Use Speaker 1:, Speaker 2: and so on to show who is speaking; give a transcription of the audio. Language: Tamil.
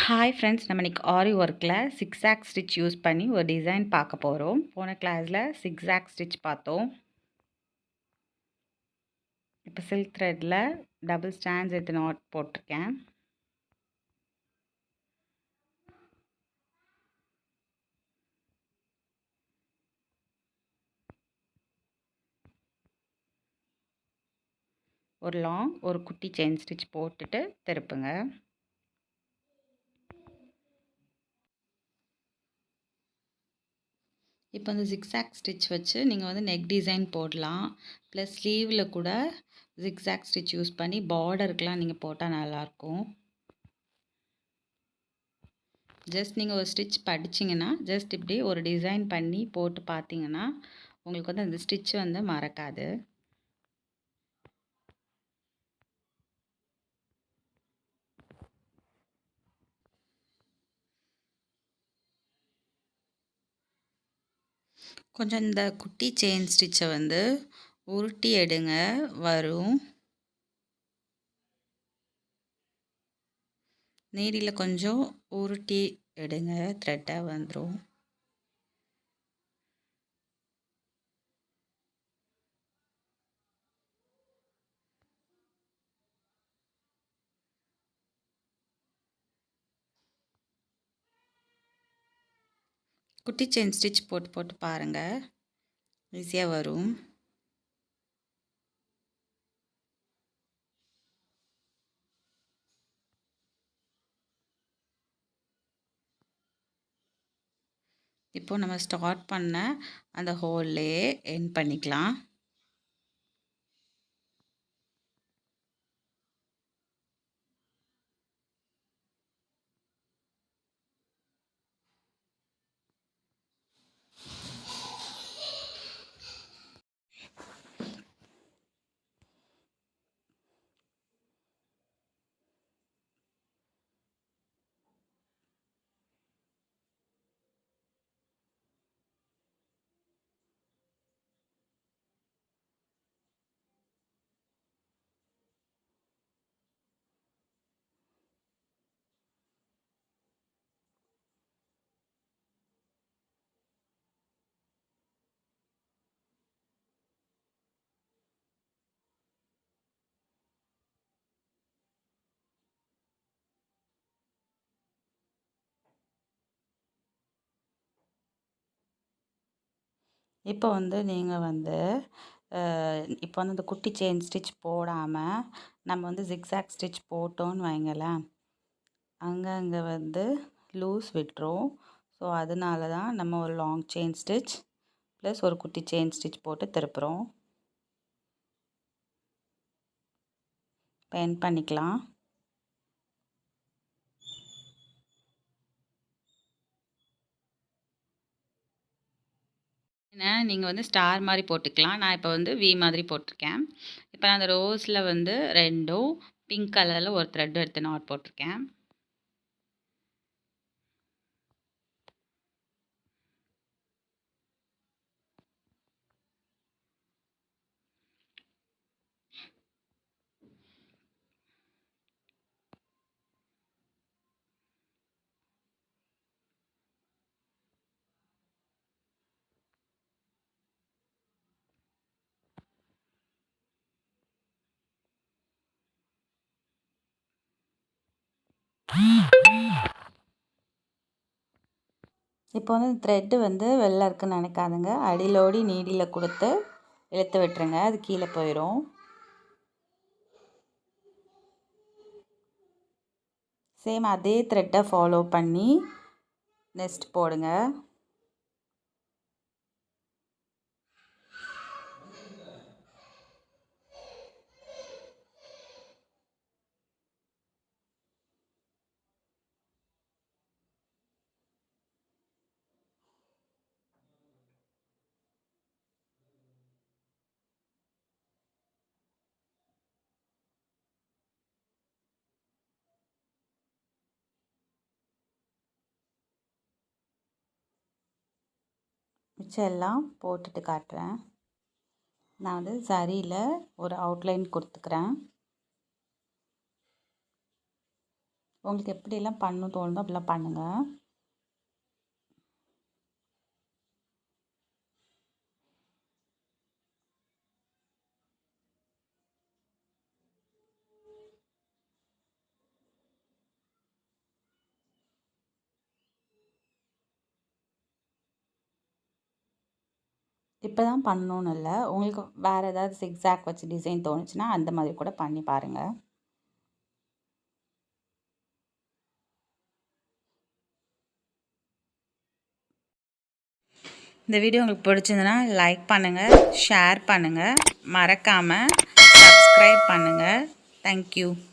Speaker 1: ஹாய் ஃப்ரெண்ட்ஸ், நம்ம இன்னைக்கு ஆரி ஒர்க்கில் சிக்ஸாக் ஸ்டிச் யூஸ் பண்ணி ஒரு டிசைன் பார்க்க போகிறோம். போன கிளாஸில் சிக்ஸாக் ஸ்டிச் பார்த்தோம். இப்போ சில்க் த்ரெட்டில் டபுள் ஸ்டாண்ட்ஸ் எடுத்து நாட் போட்டிருக்கேன். ஒரு லாங் ஒரு குட்டி செயின் ஸ்டிச் போட்டுட்டு திருப்புங்க. இப்போ அந்த ஜிக்ஸாக் ஸ்டிச் வச்சு நீங்கள் வந்து நெக் டிசைன் போடலாம். ப்ளஸ் ஸ்லீவில் கூட ஜிக்ஸாக் ஸ்டிச் யூஸ் பண்ணி பார்டருக்கெலாம் நீங்கள் போட்டால் நல்லாயிருக்கும். ஜஸ்ட் நீங்கள் ஒரு ஸ்டிச் படிச்சிங்கன்னா ஜஸ்ட் இப்படி ஒரு டிசைன் பண்ணி போட்டு பார்த்தீங்கன்னா உங்களுக்கு வந்து அந்த ஸ்டிச் வந்து மறக்காது. கொஞ்சம் இந்த குட்டி செயின் ஸ்டிச்சை வந்து உருட்டி எடுங்க வரும். நீடியில் கொஞ்சம் உருட்டி எடுங்க, த்ரெட்டாக வந்துடும். குட்டி செயின் ஸ்டிச் போட்டு போட்டு பாருங்கள், ஈஸியாக வரும். இப்போது நம்ம ஸ்டார்ட் பண்ண அந்த ஹோல்லையே எண்ட் பண்ணிக்கலாம். இப்போ வந்து நீங்கள் வந்து இப்போ வந்து இந்த குட்டி செயின் ஸ்டிச் போடாமல் நம்ம வந்து ஜிக்ஸாக் ஸ்டிச் போட்டோன்னு வைங்களேன், அங்கே வந்து லூஸ் விட்டுரும். ஸோ அதனால தான் நம்ம ஒரு லாங் செயின் ஸ்டிச் ப்ளஸ் ஒரு குட்டி செயின் ஸ்டிச் போட்டு திருப்புறோம். இப்போ எண்ட் பண்ணிக்கலாம். நீங்கள் வந்து ஸ்டார் மாதிரி போட்டுக்கலாம். நான் இப்போ வந்து வி மாதிரி போட்டிருக்கேன். இப்போ நான் அந்த ரோஸில் வந்து ரெண்டும் பிங்க் கலரில் ஒரு த்ரெட் எடுத்து நாட் போட்டிருக்கேன். இப்போ வந்து த்ரெட்டு வந்து வெளில இருக்குன்னு நினைக்காதுங்க, அடியிலோடி நீடியில் கொடுத்து இழுத்து விட்டுருங்க, அது கீழே போயிடும். சேம் அதே த்ரெட்டை ஃபாலோ பண்ணி நெக்ஸ்ட் போடுங்க. மிச்சம் எல்லாம் போட்டுட்டு காட்டுறேன். நான் வந்து சரியில் ஒரு அவுட்லைன் கொடுத்துக்கிறேன். உங்களுக்கு எப்படியெல்லாம் பண்ணணும் தோணுதோ அப்படிலாம் பண்ணுங்கள். இப்போ தான் பண்ணணுன்னு இல்லை, உங்களுக்கு வேறு ஏதாவது zigzag வச்சு டிசைன் தோணுச்சுன்னா அந்த மாதிரி கூட பண்ணி பாருங்கள். இந்த வீடியோ உங்களுக்கு பிடிச்சிருந்ததுன்னா லைக் பண்ணுங்கள், ஷேர் பண்ணுங்கள், மறக்காமல் சப்ஸ்கிரைப் பண்ணுங்கள். தேங்க்யூ.